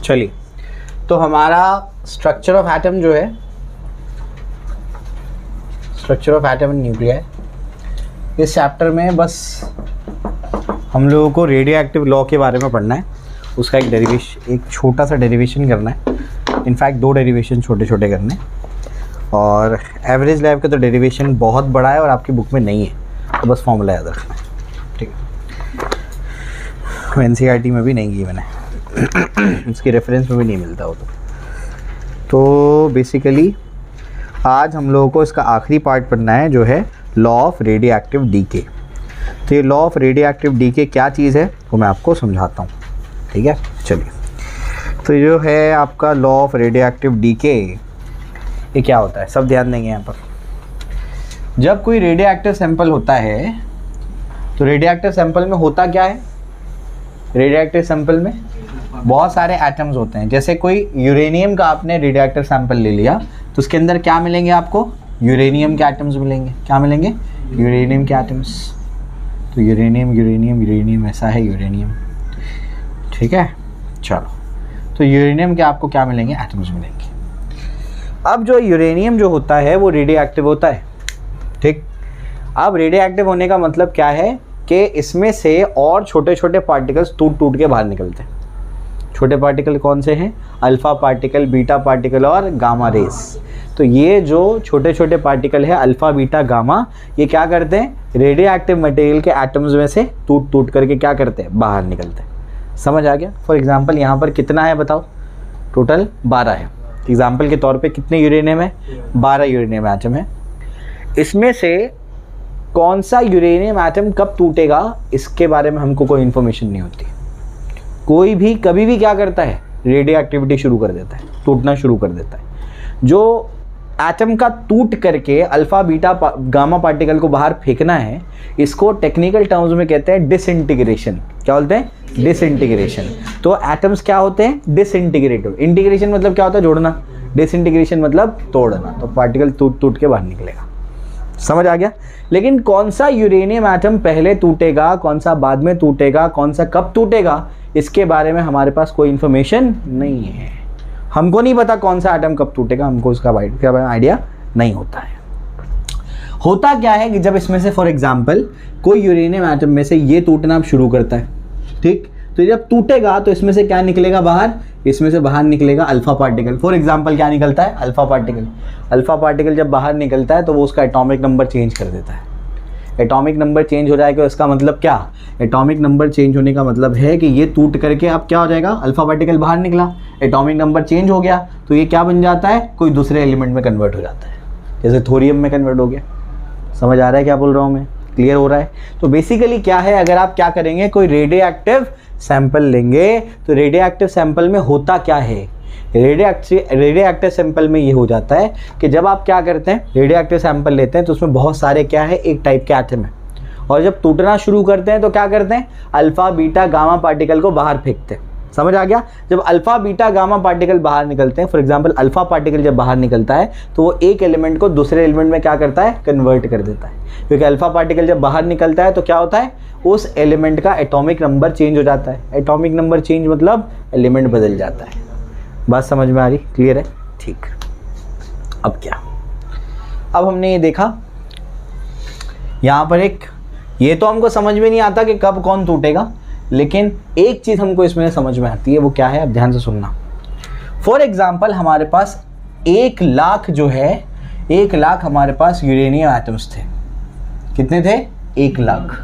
चलिए, तो हमारा स्ट्रक्चर ऑफ एटम जो है, structure of atom and nuclear, इस चैप्टर में बस हम लोगों को रेडियो एक्टिव लॉ के बारे में पढ़ना है। उसका एक डेरिवेशन, एक छोटा सा डेरिवेशन करना है। इनफैक्ट 2 डेरिवेशन छोटे छोटे करने हैं। और एवरेज लाइफ का तो डेरिवेशन बहुत बड़ा है और आपकी बुक में नहीं है, तो बस फॉर्मूला याद रखना है, ठीक है। NCERT में भी नहीं की मैंने इसकी रेफरेंस में भी नहीं मिलता वो तो बेसिकली आज हम लोगों को इसका आखिरी पार्ट पढ़ना है, जो है law of radio active decay. तो ये law of radio active decay क्या चीज़ है वो मैं आपको समझाता हूँ, ठीक है। चलिए, तो जो है आपका law of radio active decay, ये क्या होता है, सब ध्यान देंगे यहाँ पर। जब कोई रेडियो एक्टिव सैंपल होता है तो रेडियो एक्टिव सैंपल में होता क्या है, रेडियो एक्टिव सैंपल में बहुत सारे एटम्स होते हैं। जैसे कोई यूरेनियम का आपने रेडियो एक्टिव सैंपल ले लिया तो उसके अंदर क्या मिलेंगे आपको, यूरेनियम के एटम्स मिलेंगे। क्या मिलेंगे, यूरेनियम के एटम्स। तो यूरेनियम यूरेनियम यूरेनियम ऐसा है यूरेनियम, ठीक है। चलो, तो यूरेनियम के आपको क्या मिलेंगे, एटम्स मिलेंगे। अब जो यूरेनियम जो होता है वो रेडियो एक्टिव होता है, ठीक। अब रेडियो एक्टिव होने का मतलब क्या है कि इसमें से और छोटे छोटे पार्टिकल्स टूट टूट के बाहर निकलते हैं। छोटे पार्टिकल कौन से हैं, अल्फ़ा पार्टिकल, बीटा पार्टिकल और गामा रेस। तो ये जो छोटे छोटे पार्टिकल है अल्फ़ा बीटा गामा, ये क्या करते हैं, रेडियो एक्टिव मटेरियल के एटम्स में से टूट टूट करके क्या करते हैं, बाहर निकलते हैं। समझ आ गया। फॉर एग्जांपल यहाँ पर कितना है बताओ, टोटल 12 है। एग्जांपल के तौर पे कितने यूरेनियम है, 12 यूरेनियम एटम है। इसमें से कौन सा यूरेनियम एटम कब टूटेगा इसके बारे में हमको कोई इन्फॉर्मेशन नहीं होती। कोई भी कभी भी क्या करता है, रेडियो एक्टिविटी शुरू कर देता है, टूटना शुरू कर देता है। जो एटम का टूट करके अल्फ़ा बीटा गामा पार्टिकल को बाहर फेंकना है, इसको टेक्निकल टर्म्स में कहते हैं डिसइंटीग्रेशन। क्या बोलते हैं, डिसइंटीग्रेशन। तो एटम्स क्या होते हैं, डिसइंटीग्रेटिव। इंटीग्रेशन मतलब क्या होता है, जोड़ना। डिसइंटीग्रेशन मतलब तोड़ना। तो पार्टिकल टूट टूट के बाहर निकलेगा। समझ आ गया। लेकिन कौन सा यूरेनियम एटम पहले टूटेगा, कौन सा बाद में टूटेगा, कौन सा कब टूटेगा, इसके बारे में हमारे पास कोई इन्फॉर्मेशन नहीं है। हमको नहीं पता कौन सा एटम कब टूटेगा, हमको उसका आइडिया नहीं होता है। होता क्या है कि जब इसमें से फॉर एग्जांपल कोई यूरेनियम एटम में से ये टूटना शुरू करता है, ठीक। तो जब टूटेगा तो इसमें से क्या निकलेगा बाहर, इसमें से बाहर निकलेगा अल्फा पार्टिकल। फॉर एग्जांपल क्या निकलता है, अल्फा पार्टिकल। अल्फा पार्टिकल जब बाहर निकलता है तो वो उसका एटॉमिक नंबर चेंज कर देता है। एटॉमिक नंबर चेंज हो जाएगा, इसका मतलब क्या, एटॉमिक नंबर चेंज होने का मतलब है कि ये टूट करके अब क्या हो जाएगा, अल्फा पार्टिकल बाहर निकला, एटॉमिक नंबर चेंज हो गया, तो ये क्या बन जाता है, कोई दूसरे एलिमेंट में कन्वर्ट हो जाता है। जैसे थोरियम में कन्वर्ट हो गया। समझ आ रहा है क्या बोल रहा हूँ मैं, क्लियर हो रहा है। तो बेसिकली क्या है, अगर आप क्या करेंगे, कोई रेडियो एक्टिव सैंपल लेंगे तो रेडियो एक्टिव सैंपल में होता क्या है, रेडियो एक्टिव सैंपल में ये हो जाता है कि जब आप क्या करते हैं, रेडियो एक्टिव सैंपल लेते हैं तो उसमें बहुत सारे क्या है, एक टाइप के एटम है। और जब टूटना शुरू करते हैं तो क्या करते हैं, अल्फा बीटा गामा पार्टिकल को बाहर फेंकते हैं। समझ आ गया। जब अल्फा बीटा गामा पार्टिकल बाहर निकलते हैं, फॉर एग्जांपल अल्फा पार्टिकल जब बाहर निकलता है तो वो एक एलिमेंट को दूसरे एलिमेंट में क्या करता है, कन्वर्ट कर देता है। क्योंकि अल्फा पार्टिकल जब बाहर निकलता है तो क्या होता है, उस एलिमेंट का एटॉमिक नंबर चेंज हो जाता है। एटॉमिक नंबर चेंज मतलब एलिमेंट बदल जाता है। बात समझ में आ रही, क्लियर है, ठीक। अब क्या, अब हमने ये देखा यहाँ पर एक, ये तो हमको समझ में नहीं आता कि कब कौन टूटेगा, लेकिन एक चीज़ हमको इसमें समझ में आती है, वो क्या है, अब ध्यान से सुनना। फॉर एग्जाम्पल हमारे पास 1 लाख जो है, 1 लाख हमारे पास यूरेनियम एटम्स थे। कितने थे, 1 लाख।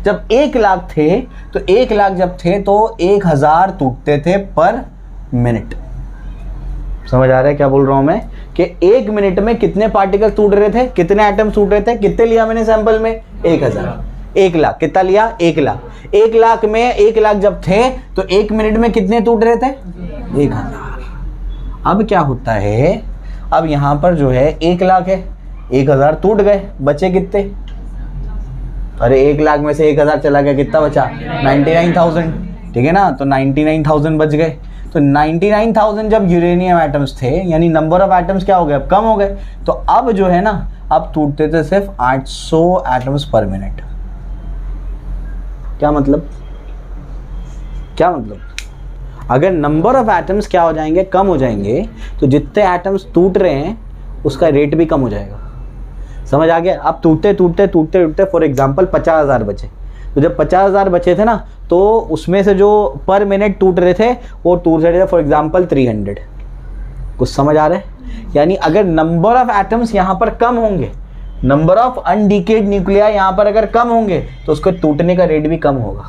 जब 1 लाख थे तो 1 लाख जब थे तो 1000 टूटते थे पर मिनट। समझ आ रहा है क्या बोल रहा हूं मैं, कि 1 मिनट में कितने पार्टिकल टूट रहे थे, कितने एटम्स टूट रहे थे, कितने लिया मैंने सैंपल में, 1000। 1 लाख कितना लिया, 1 लाख। 1 लाख में 1 लाख जब थे तो 1 मिनट में कितने टूट रहे थे, 1000। अब क्या होता है, अब यहां पर जो है 1 लाख है, 1000 टूट गए, बचे कितने, अरे 1 लाख में से 1000 चला गया, कितना बचा, 99,000, ठीक है ना। तो 99,000 बच गए। तो 99,000 जब यूरेनियम एटम्स थे, यानी नंबर ऑफ एटम्स क्या हो गए, अब कम हो गए। तो अब जो है ना, अब टूटते थे सिर्फ 800 एटम्स पर मिनट। क्या मतलब, क्या मतलब, अगर नंबर ऑफ एटम्स क्या हो जाएंगे, कम हो जाएंगे, तो जितने एटम्स टूट रहे हैं उसका रेट भी कम हो जाएगा। समझ आ गया? अब टूटते टूटते टूटते टूटते फॉर एग्जांपल 50,000 बचे, तो जब 50,000 बचे थे ना, तो उसमें से जो पर मिनट टूट रहे थे वो टूट रहे थे फॉर एग्जांपल 300। कुछ समझ आ रहा है? यानी अगर नंबर ऑफ एटम्स यहाँ पर कम होंगे, नंबर ऑफ अनडिकेड न्यूक्लियाई यहाँ पर अगर कम होंगे, तो उसके टूटने का रेट भी कम होगा।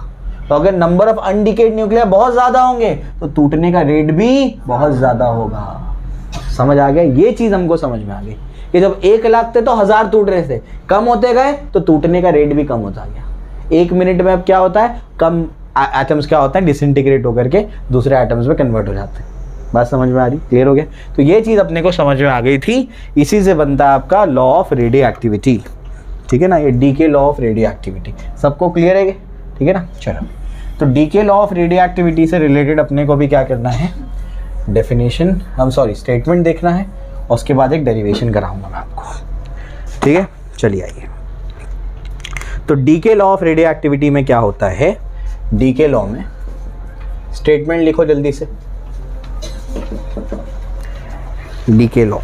तो अगर नंबर ऑफ अनडिकेड न्यूक्लियाई बहुत ज़्यादा होंगे तो टूटने का रेट भी बहुत ज़्यादा होगा। समझ आ गया? ये चीज़ हमको समझ में आ गई कि जब 1 लाख थे तो 1000 टूट रहे थे, कम होते गए तो टूटने का रेट भी कम होता गया। 1 मिनट में अब क्या होता है, कम एटम्स क्या होता है, डिसइंटीग्रेट होकर के दूसरे एटम्स में कन्वर्ट हो जाते हैं। बात समझ में आ रही? क्लियर हो गया? तो ये चीज़ अपने को समझ में आ गई थी। इसी से बनता है आपका लॉ ऑफ रेडियो एक्टिविटी। ठीक है ना, ये decay law of radio activity सबको क्लियर है? ठीक है ना। चलो, तो decay law of radio activity से रिलेटेड अपने को भी क्या करना है, डेफिनेशन स्टेटमेंट देखना है, और उसके बाद एक डेरिवेशन कराऊंगा मैं आपको। ठीक है, चलिए आइए। तो decay law of radio activity में क्या होता है, डीके लॉ में स्टेटमेंट लिखो जल्दी से। डीके लॉ,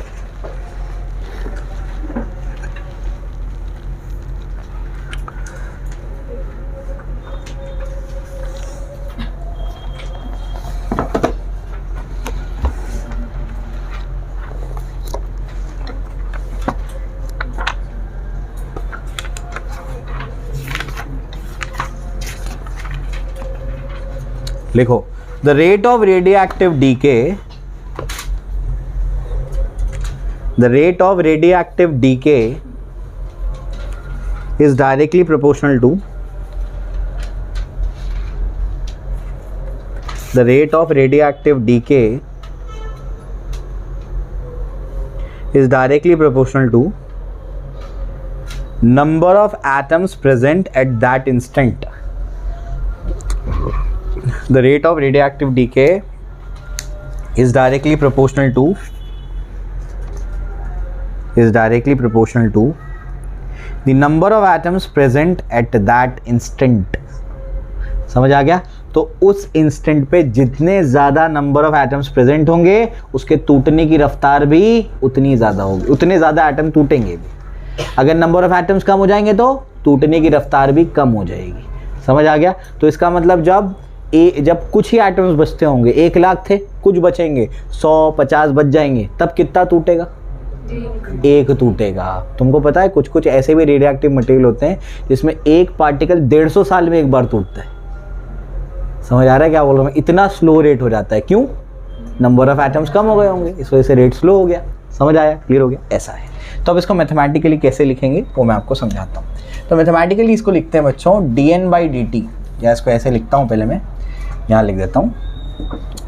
लिखो the rate of radioactive decay, the rate of radioactive decay is directly proportional to the rate of radioactive decay is directly proportional to number of atoms present at that instant. The rate of radioactive decay is directly proportional to the number of atoms present at that instant. समझ आ गया? तो उस instant पे जितने ज़्यादा number of atoms present होंगे उसके टूटने की रफ्तार भी उतनी ज़्यादा होगी, उतने ज़्यादा एटम टूटेंगे भी। अगर नंबर ऑफ एटम्स कम हो जाएंगे तो टूटने की रफ्तार भी कम हो जाएगी। समझ आ गया? तो इसका मतलब जब कुछ ही एटम्स बचते होंगे, 1 लाख थे, कुछ बचेंगे, 100-50 बच जाएंगे, तब कितना टूटेगा? 1 टूटेगा। तुमको पता है कुछ कुछ ऐसे भी रेडियो एक्टिव मटेरियल होते हैं जिसमें एक पार्टिकल 150 साल में एक बार टूटता है। समझ आ रहा है क्या बोल रहा हूँ? इतना स्लो रेट हो जाता है। क्यों? नंबर ऑफ एटम्स कम हो गए होंगे, इस वजह से रेट स्लो हो गया। समझ आया? क्लियर हो गया? ऐसा है। तो अब इसको मैथमेटिकली कैसे लिखेंगे वो मैं आपको समझाता हूँ। तो मैथमेटिकली इसको लिखते हैं बच्चों dN/dt, या इसको ऐसे लिखता हूँ, पहले मैं यहाँ लिख देता हूँ,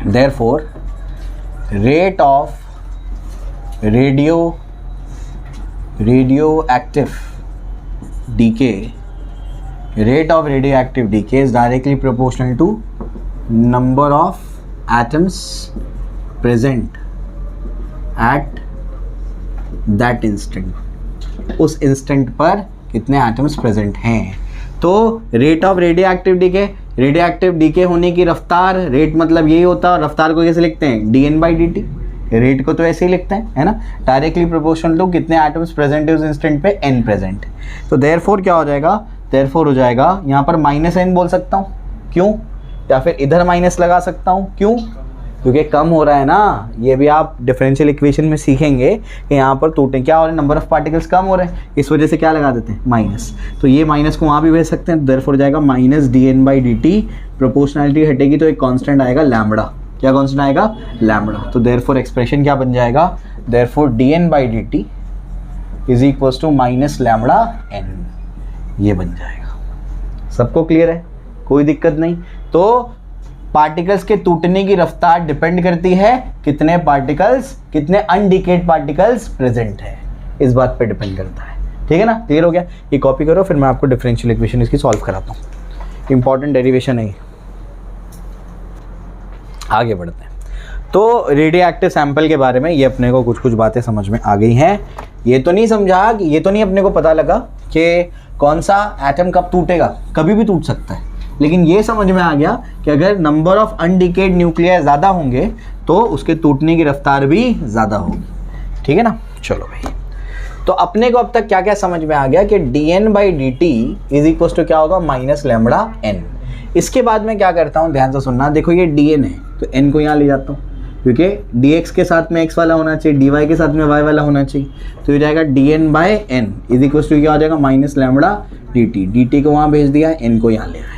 therefore rate of radioactive decay, rate of radioactive decay is directly proportional to number of atoms present at that instant. उस इंस्टेंट पर कितने एटम्स प्रेजेंट हैं। तो रेट ऑफ रेडियोएक्टिव डीके होने की रफ्तार, रेट मतलब यही होता है, रफ्तार को कैसे लिखते हैं? dN/dt। रेट को तो ऐसे ही लिखते हैं, है ना, डायरेक्टली प्रोपोर्शनल टू कितने एटम्स प्रेजेंट है उस इंस्टेंट पे, n प्रेजेंट। तो देयरफॉर क्या हो जाएगा? देयरफॉर हो जाएगा यहाँ पर -n बोल सकता हूँ। क्यों? या फिर इधर माइनस लगा सकता हूँ। क्यों? क्योंकि कम हो रहा है ना। ये भी आप डिफरेंशियल इक्वेशन में सीखेंगे कि यहाँ पर टूटे क्या हो रहे हैं, नंबर ऑफ पार्टिकल्स कम हो रहे हैं, इस वजह से क्या लगा देते हैं? माइनस। तो ये माइनस को वहाँ भी भेज सकते हैं। देयरफॉर हो जाएगा -dN/dt। प्रोपोर्शनैलिटी हटेगी तो एक कांस्टेंट आएगा लैम्बडा। क्या कांस्टेंट आएगा? लैम्बडा। तो देयरफॉर एक्सप्रेशन क्या बन जाएगा? Therefore dN/dt is equals to -λn। ये बन जाएगा। सबको क्लियर है? कोई दिक्कत नहीं। तो पार्टिकल्स के टूटने की रफ्तार डिपेंड करती है कितने पार्टिकल्स, कितने अनडिकेड पार्टिकल्स प्रेजेंट है, इस बात पे डिपेंड करता है। ठीक है ना? क्लियर हो गया? ये कॉपी करो, फिर मैं आपको डिफरेंशियल इक्वेशन इसकी सॉल्व कराता हूँ। इंपॉर्टेंट डेरिवेशन है। आगे बढ़ते हैं। तो रेडियो एक्टिव सैंपल के बारे में ये अपने को कुछ कुछ बातें समझ में आ गई हैं। ये तो नहीं समझा कि ये तो नहीं अपने को पता लगा कि कौन सा एटम कब टूटेगा। कभी भी टूट सकता है। लेकिन ये समझ में आ गया कि अगर नंबर ऑफ अनडिकेड न्यूक्लियाई ज़्यादा होंगे तो उसके टूटने की रफ्तार भी ज़्यादा होगी, ठीक है ना। चलो भाई, तो अपने को अब तक क्या क्या समझ में आ गया कि dN/dt इज इक्वल टू क्या होगा, माइनस लैम्बडा n। इसके बाद मैं क्या करता हूँ, ध्यान से सुनना, देखो ये dN है तो n को यहाँ ले जाता हूँ, क्योंकि dx के साथ में x वाला होना चाहिए, dy के साथ में y वाला होना चाहिए, तो ये जाएगा dN/n इज इक्वल टू क्या हो जाएगा, माइनस लैम्बडा dt को वहाँ भेज दिया, n को यहाँ ले आया।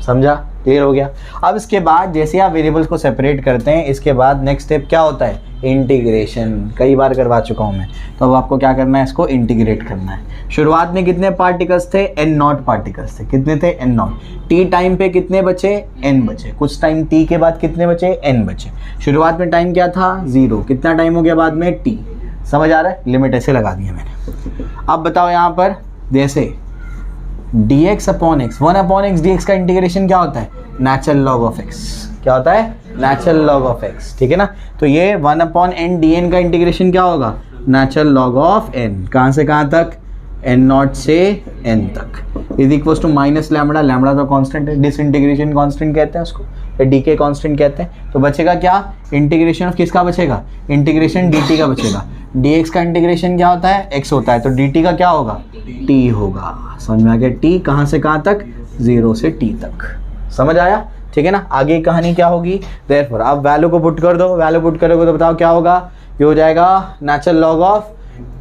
समझा, क्लियर हो गया। अब इसके बाद जैसे आप वेरिएबल्स को सेपरेट करते हैं, इसके बाद नेक्स्ट स्टेप क्या होता है, इंटीग्रेशन। कई बार करवा चुका हूँ मैं, तो अब आपको क्या करना है, इसको इंटीग्रेट करना है। शुरुआत में कितने पार्टिकल्स थे, n0 पार्टिकल्स थे। कितने थे, n0। t टाइम पे कितने बचे, n बचे। कुछ टाइम t के बाद कितने बचे, n बचे। शुरुआत में टाइम क्या था, 0। कितना टाइम हो गया बाद में, t। समझ आ रहा है, लिमिट ऐसे लगा दी है मैंने। अब बताओ यहाँ पर जैसे dx/x 1/x dx का इंटीग्रेशन क्या होता है, नेचुरल लॉग ऑफ x। क्या होता है, नेचुरल लॉग ऑफ x, ठीक है ना। तो ये 1/n dn का इंटीग्रेशन क्या होगा, नेचुरल लॉग ऑफ n। कहाँ से कहाँ तक, n0 से n तक is equal to minus lambda. Lambda तो कांस्टेंट है, डिसइंटीग्रेशन कांस्टेंट कहते हैं उसको, या डीके कांस्टेंट कहते हैं। तो बचेगा क्या, इंटीग्रेशन ऑफ किसका बचेगा, इंटीग्रेशन dt का बचेगा। dx का इंटीग्रेशन क्या होता है, x होता है, तो dt का क्या होगा, t होगा। समझ में आ गया, t कहाँ से कहाँ तक, 0 से t तक। समझ आया, ठीक है ना। आगे कहानी क्या होगी, देयरफॉर आप वैल्यू को पुट कर दो, वैल्यू पुट करोगे तो बताओ क्या होगा, ये हो जाएगा natural log of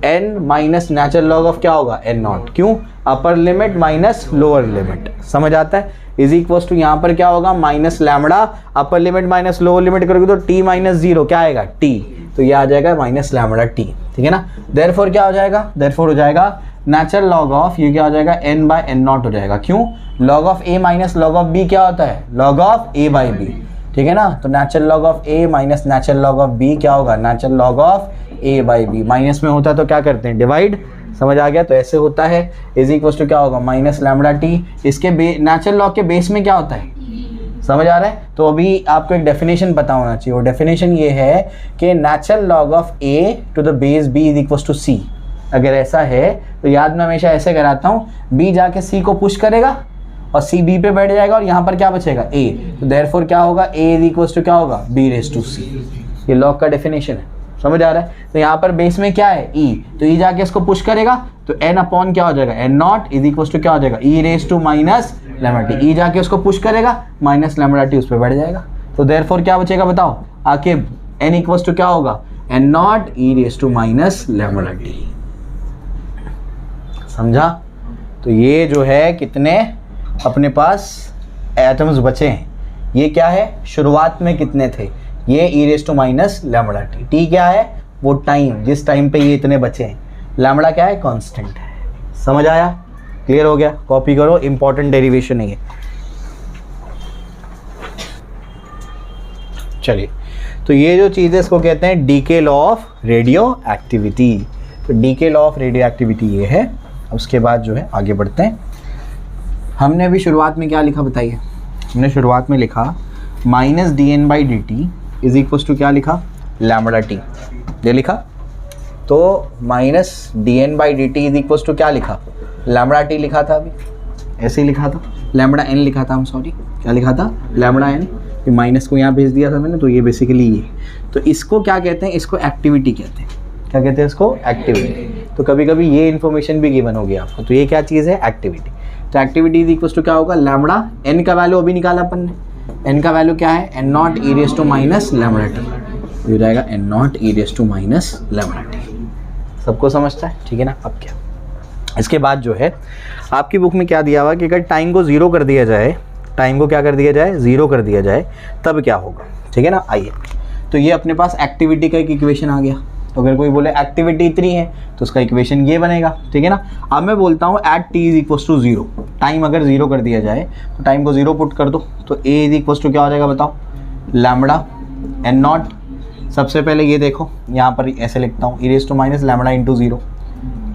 n minus natural log of क्या होगा, n0। क्यों, upper limit minus lower limit. समझ आता है, इज इक्वल टू यहाँ पर क्या होगा, minus lambda, upper limit minus lower limit करोगे तो t माइनस 0 क्या आएगा, t। तो ये आ जाएगा माइनस लैम्बडा t, ठीक है ना। देयरफॉर क्या हो जाएगा, देयरफॉर हो जाएगा नेचुरल लॉग ऑफ, ये क्या हो जाएगा, n/n0 हो जाएगा। क्यों, log of a minus log of b क्या होता है, लॉग ऑफ a/b, ठीक है ना। तो natural log of a minus natural log of b क्या होगा, natural log of a/b। Minus में होता है तो क्या करते हैं, डिवाइड। समझ आ गया, तो ऐसे होता है, इज इक्वल टू क्या होगा, माइनस लैम्बडा t। इसके नेचुरल लॉग के बेस में क्या होता है, समझ आ रहा है। तो अभी आपको एक डेफिनेशन पता होना चाहिए, वो डेफिनेशन ये है कि natural log of a to the base b is equal to c। अगर ऐसा है तो याद में हमेशा ऐसे कराता हूँ, b जाके c को पुश करेगा और c b पे बैठ जाएगा और यहाँ पर क्या बचेगा, a। तो देयरफॉर क्या होगा, a इज इक्वल टू क्या होगा, b रेज टू c। ये लॉग का डेफिनेशन है, समझ आ रहा है। तो यहाँ पर बेस में क्या है, e, तो e जाके इसको पुश करेगा तो n अपॉन क्या हो जाएगा, n0 इज इक्वल टू क्या हो जाएगा, e raise to minus lambda t। e जाके उसको पुश करेगा, माइनस लैम्बडा t उस पर बैठ जाएगा। तो देयरफॉर क्या बचेगा बताओ, आके n इक्वल टू क्या होगा, n0 e raise to minus lambda t। समझा। तो ये जो है कितने अपने पास एटम्स बचे हैं, ये क्या है, शुरुआत में कितने थे, ये e raise to minus lambda t। t क्या है, वो टाइम, जिस टाइम पे ये इतने बचे हैं। लैम्बडा क्या है, कांस्टेंट है। समझ आया, क्लियर हो गया। कॉपी करो, इंपॉर्टेंट डेरिवेशन है ये। चलिए, तो ये जो चीज़ है इसको कहते हैं decay law of radio activity. तो decay law of radio activity ये है। उसके बाद जो है आगे बढ़ते हैं। हमने अभी शुरुआत में क्या लिखा बताइए, हमने शुरुआत में लिखा minus dN/dt is equal to क्या लिखा, लैम्बडा t। ये लिखा, तो minus dN/dt is equal to क्या लिखा, लैम्बडा t लिखा था, अभी ऐसे ही लिखा था, लैम्बडा n लिखा था, हम सॉरी क्या लिखा था, लैम्बडा n। फिर माइनस को यहाँ भेज दिया था मैंने, तो ये बेसिकली ये। तो इसको क्या कहते हैं, इसको एक्टिविटी कहते हैं। क्या कहते हैं इसको, एक्टिविटी। तो कभी कभी ये इन्फॉर्मेशन भी गिवन होगी आपको। तो ये क्या चीज़ है, एक्टिविटी। तो एक्टिविटी इज इक्वल टू क्या होगा, लैम्बडा n का वैल्यू अभी निकाला अपन ने। n का वैल्यू क्या है, n0 e raise to minus lambda t। हो जाएगा n0 e raise to minus lambda t। सबको समझता है, ठीक है ना। अब क्या, इसके बाद जो है आपकी बुक में क्या दिया हुआ कि अगर टाइम को 0 कर दिया जाए, टाइम को क्या कर दिया जाए, 0 कर दिया जाए, तब क्या होगा, ठीक है ना। आइए, तो ये अपने पास एक्टिविटी का एक इक्वेशन आ गया। तो अगर कोई बोले एक्टिविटी इतनी है तो उसका इक्वेशन ये बनेगा, ठीक है ना। अब मैं बोलता हूँ at t is equal to 0, time अगर 0 कर दिया जाए तो टाइम को 0 पुट कर दो, तो a इज इक्वल टू क्या हो जाएगा बताओ, लैम्बडा n0। सबसे पहले ये देखो, यहाँ पर ऐसे लिखता हूँ, e raise to minus lambda into 0।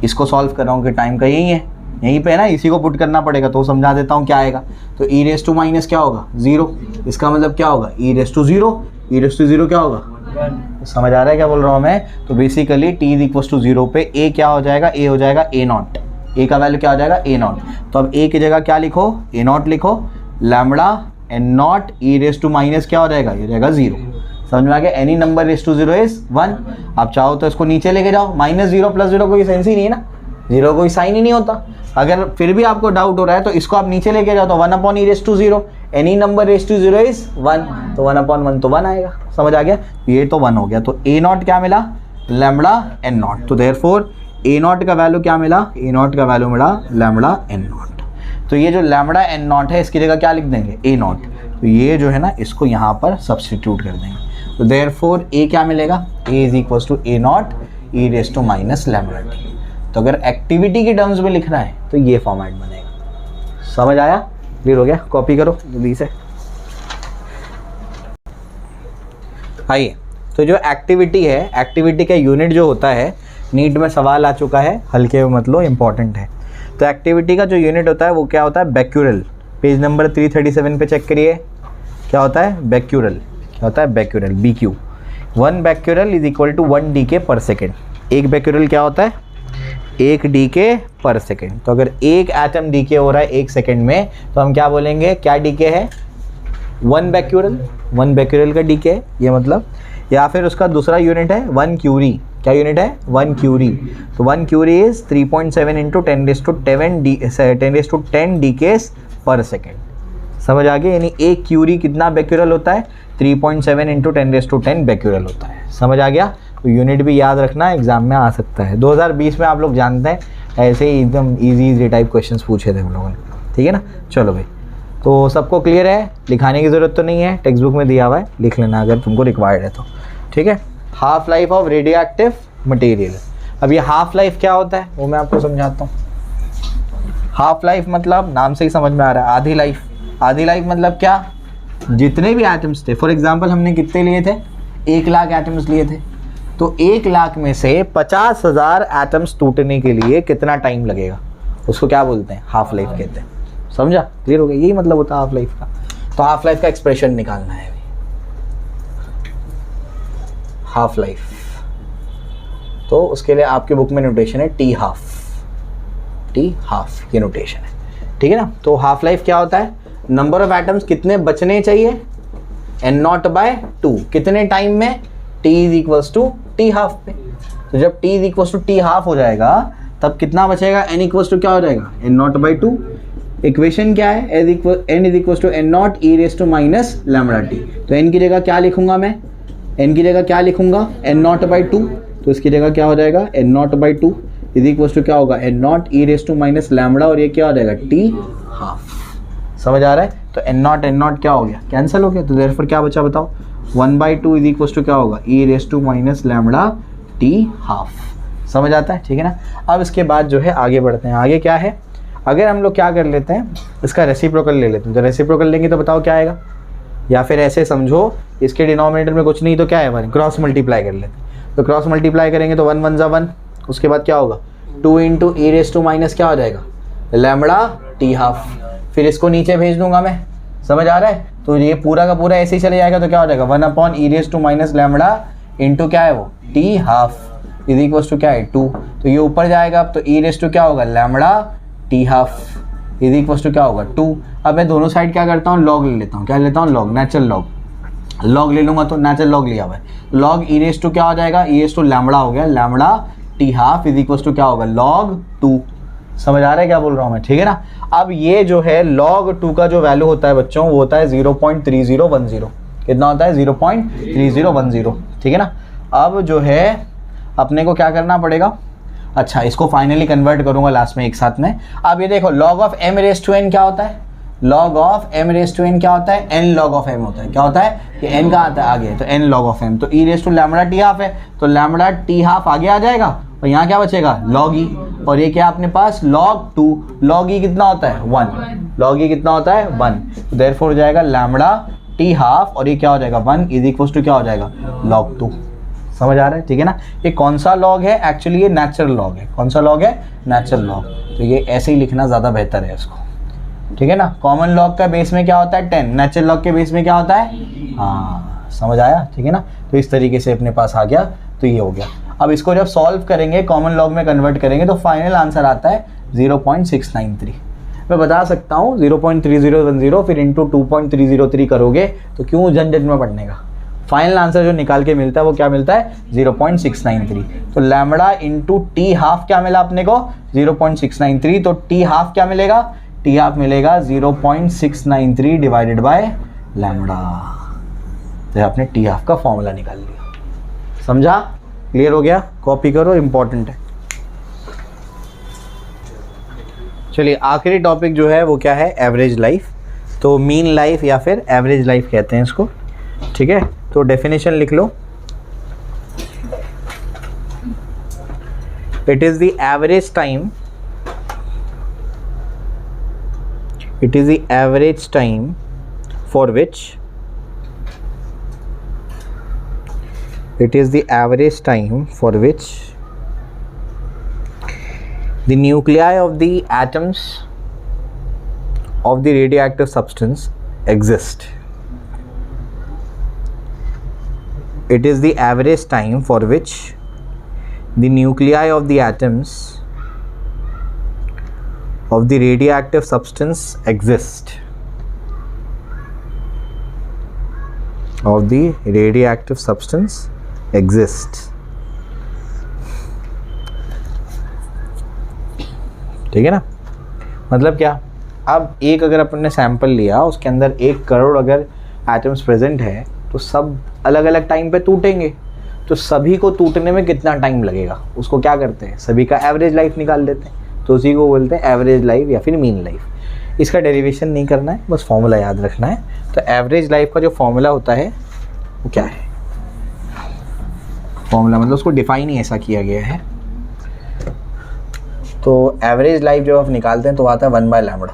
इसको सॉल्व कर रहा हूँ कि टाइम का यही है, यहीं पे है ना, इसी को पुट करना पड़ेगा। तो समझा देता हूँ क्या आएगा। तो e रेज टू माइनस क्या होगा, 0। इसका मतलब क्या होगा, e raise to 0, e raise to 0 क्या होगा, समझ आ रहा है क्या बोल रहा हूँ मैं। तो basically t is equal to 0 पे a क्या हो जाएगा, a हो जाएगा a0। a का वैल्यू क्या हो जाएगा, a0। तो अब a की जगह क्या लिखो, a0 लिखो, lambda N naught e raise to minus क्या हो जाएगा, ये रहेगा 0। समझ में आ गया, any number raise to 0 is 1। आप चाहो तो इसको नीचे लेके जाओ, -0 + 0 कोई सेंस ही नहीं है ना, 0 कोई साइन ही नहीं होता। अगर फिर भी आपको डाउट हो रहा है तो इसको आप नीचे लेके जाओ, तो 1 e raise to 0, any number raise to 0 is 1, तो 1/1 तो 1 आएगा। समझ आ गया, ये तो 1 हो गया। तो ए नॉट क्या मिला, लैम्बडा एन नॉट। तो देयरफॉर ए नॉट का वैल्यू क्या मिला, ए नॉट का वैल्यू मिला लैम्बडा एन नॉट। तो ये जो लैम्बडा एन नॉट है इसकी जगह क्या लिख देंगे, ए नॉट। तो ये जो है ना इसको यहाँ पर सब्सटीट्यूट कर देंगे। तो देयरफॉर ए क्या मिलेगा, A is equal to A not e raise to minus lambda T. तो अगर एक्टिविटी के टर्म्स में लिखना है तो ये फॉर्मेट बनेगा। समझ आया, क्लियर हो गया। कॉपी करो जल्दी से। आइए, तो जो एक्टिविटी है, एक्टिविटी का यूनिट जो होता है, नीट में सवाल आ चुका है, हल्के में मतलब इंपॉर्टेंट है। तो एक्टिविटी का जो यूनिट होता है वो क्या होता है, बैक्यूरल। पेज नंबर 337 पे चेक करिए, क्या होता है बैक्यूरल, क्या होता है becquerel, BQ। 1 becquerel is equal to 1 DK पर सेकेंड। एक बैक्यूरल क्या होता है, 1 DK पर सेकेंड। तो अगर एक एटम डीके हो रहा है 1 सेकेंड में तो हम क्या बोलेंगे, क्या डीके है, 1 बैक्यूरल, 1 बैक्यूरल का डीके है ये मतलब। या फिर उसका दूसरा यूनिट है 1 क्यूरी। क्या यूनिट है, 1 क्यूरी। तो 1 क्यूरी इज 3.7 × 10 डीकेस पर सेकेंड। समझ आ गया, यानी एक क्यूरी कितना बैक्यूरल होता है, 3.7 × 10 बैक्यूरल होता है। समझ आ गया। तो यूनिट भी याद रखना, एग्जाम में आ सकता है। 2020 में आप लोग जानते हैं ऐसे ही एकदम इजी टाइप क्वेश्चंस पूछे थे हम लोगों ने, ठीक है ना। चलो भाई, तो सबको क्लियर है, लिखाने की ज़रूरत तो नहीं है, टेक्स्ट बुक में दिया हुआ है, लिख लेना अगर तुमको रिक्वायर्ड है तो, ठीक है। Half life of radio active material. अब ये हाफ लाइफ क्या होता है वो मैं आपको समझाता हूँ। हाफ लाइफ मतलब नाम से ही समझ में आ रहा है, आधी लाइफ। आधी लाइफ मतलब क्या, जितने भी एटम्स थे, फॉर एग्जांपल हमने कितने लिए थे, 1 लाख एटम्स लिए थे, तो 1 लाख में से 50,000 एटम्स टूटने के लिए कितना टाइम लगेगा, उसको क्या बोलते हैं, हाफ लाइफ कहते हैं। समझा, क्लियर हो गया, यही मतलब होता है हाफ लाइफ का। तो हाफ लाइफ का एक्सप्रेशन निकालना है हाफ लाइफ, तो उसके लिए आपके बुक में नोटेशन है टी हाफ, टी हाफ ये नोटेशन है, ठीक है ना। तो हाफ लाइफ क्या होता है, नंबर ऑफ एटम्स कितने बचने चाहिए, n0/2, कितने टाइम में, t is equals to T half पे। तो जब t is equals to T half हो जाएगा तब कितना बचेगा, n इक्वल्स टू क्या हो जाएगा, n0/2। इक्वेशन क्या है, n is equals to n0 e raise to minus lambda T. तो n की जगह क्या लिखूंगा मैं, n की जगह क्या लिखूंगा, n0/2। तो इसकी जगह क्या हो जाएगा, n0/2 इज इक्वल्स टू क्या होगा, n0 e raise to minus lambda, और ये क्या हो जाएगा, टी हाफ। समझ आ रहा है। तो n0 क्या हो गया, कैंसिल हो गया। तो देयरफॉर क्या बचा बताओ, 1/2 इज इक्वल्स टू क्या होगा, e raise to minus lambda T half. समझ आता है, ठीक है ना। अब इसके बाद जो है आगे बढ़ते हैं। आगे क्या है, अगर हम लोग क्या कर लेते हैं, इसका रेसिप्रोकल ले लेते हैं। तो रेसिप्रोकल लेंगे तो बताओ क्या आएगा, या फिर ऐसे समझो इसके डिनोमिनेटर में कुछ नहीं तो क्या है हमारे, क्रॉस मल्टीप्लाई कर लेते हैं। तो क्रॉस मल्टीप्लाई करेंगे तो 1 1 1, उसके बाद क्या होगा, 2 × ई रेस टू माइनस क्या हो जाएगा, लैम्बडा टी हाफ। फिर इसको नीचे भेज दूंगा मैं, समझ आ रहा है। तो ये पूरा का पूरा ऐसे ही चले जाएगा, तो क्या हो जाएगा, 1 e raise to minus lambda into क्या है वो, t half is equals to क्या है, 2। तो ये ऊपर जाएगा, अब तो ई रेस टू क्या होगा, lambda T half is equals to क्या होगा, 2। अब मैं दोनों साइड क्या करता हूँ, लॉग ले लेता हूँ। क्या लेता हूँ, लॉग, नेचुरल लॉग। लॉग ले लूंगा तो नेचुरल लॉग लिया हुआ है, लॉग ई रेस टू क्या हो जाएगा, ई रेस टू लैम्बडा हो गया, lambda T half is equals to क्या होगा, लॉग 2। समझ आ रहा है क्या बोल रहा हूँ मैं, ठीक है ना। अब ये जो है log 2 का जो वैल्यू होता है बच्चों, वो होता है 0.3010। कितना होता है, 0.3010, ठीक है ना। अब जो है अपने को क्या करना पड़ेगा, अच्छा इसको फाइनली कन्वर्ट करूंगा लास्ट में एक साथ में। अब ये देखो log of m raise to n क्या होता है, log of m raise to n क्या होता है, n log ऑफ m होता है। क्या होता है, कि n का आता है आगे, तो n log ऑफ m। तो e raise to lambda T half है, तो लैम्बडा टी हाफ आगे आ जाएगा, और यहाँ क्या बचेगा, log e। और ये क्या अपने पास, log 2। log e कितना होता है, 1। log e कितना होता है, 1। तो देयरफॉर हो जाएगा लैम्बडा टी हाफ, और ये क्या हो जाएगा, 1 इज इक्वल्स टू क्या हो जाएगा, log 2। समझ आ रहा है, ठीक है ना। ये कौन सा लॉग है, एक्चुअली ये नेचुरल लॉग है। कौन सा लॉग है, नेचुरल लॉग। तो ये ऐसे ही लिखना ज़्यादा बेहतर है इसको, ठीक है ना। कॉमन लॉग का बेस में क्या होता है, 10। नेचुरल लॉग के बेस में क्या होता है, हाँ समझ आया, ठीक है ना। तो इस तरीके से अपने पास आ गया, तो ये हो गया। अब इसको जब सॉल्व करेंगे, कॉमन लॉग में कन्वर्ट करेंगे, तो फाइनल आंसर आता है 0.693। मैं बता सकता हूँ 0.3010 फिर इंटू 2.303 करोगे तो क्यों झंझट में पड़ने का। फाइनल आंसर जो निकाल के मिलता है वो क्या मिलता है 0.693। तो लैम्बडा इंटू टी हाफ क्या मिला अपने को 0.693। तो टी हाफ क्या मिलेगा, टी हाफ मिलेगा 0.693 डिवाइडेड बाय लैम्बडा। तो आपने टी हाफ का फॉर्मूला निकाल लिया। समझा, क्लियर हो गया, कॉपी करो, इंपॉर्टेंट है। चलिए आखिरी टॉपिक जो है वो क्या है, एवरेज लाइफ। तो मीन लाइफ या फिर एवरेज लाइफ कहते हैं इसको, ठीक है। तो डेफिनेशन लिख लो, it is the average time, it is the average time for which, it is the average time for which the nuclei of the atoms of the radioactive substance exist. It is the average time for which the nuclei of the atoms of the radioactive substance exist. Of the radioactive substance exist. ठीक है ना, मतलब क्या, अब एक अगर अपन ने sample लिया उसके अंदर 1 करोड़ अगर एटम्स प्रेजेंट है तो सब अलग अलग टाइम पे टूटेंगे। तो सभी को टूटने में कितना टाइम लगेगा उसको क्या करते हैं, सभी का एवरेज लाइफ निकाल लेते हैं। तो उसी को बोलते हैं एवरेज लाइफ या फिर मीन लाइफ। इसका डेरिवेशन नहीं करना है, बस फॉर्मूला याद रखना है। तो एवरेज लाइफ का जो फॉर्मूला होता है वो क्या है, फॉर्मूला मतलब उसको डिफाइन ही ऐसा किया गया है। तो एवरेज लाइफ जब आप निकालते हैं तो आता है 1/λ।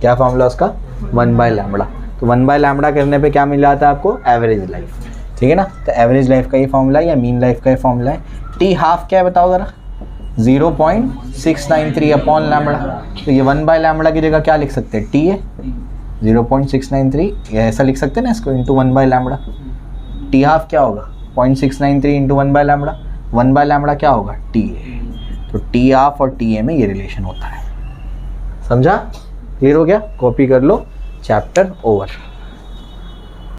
क्या फॉर्मूला उसका, 1/λ। तो 1/λ करने पे क्या मिल जाता है आपको, एवरेज लाइफ, ठीक है ना। तो एवरेज लाइफ का ये फॉर्मूला या मीन लाइफ का ये फॉर्मूला है। टी हाफ क्या है बताओ ज़रा, 0.693 अपॉन लैम्बडा। तो ये 1/λ की जगह क्या लिख सकते हैं, टी है 0.693, या ऐसा लिख सकते हैं ना इसको, इंटू 1/λ। टी हाफ क्या होगा 0.693 इंटू 1/λ, 1/λ क्या होगा टी ए। तो टी हाफ और टी ए में ये रिलेशन होता है। समझा, क्लियर हो गया, कॉपी कर लो, चैप्टर ओवर।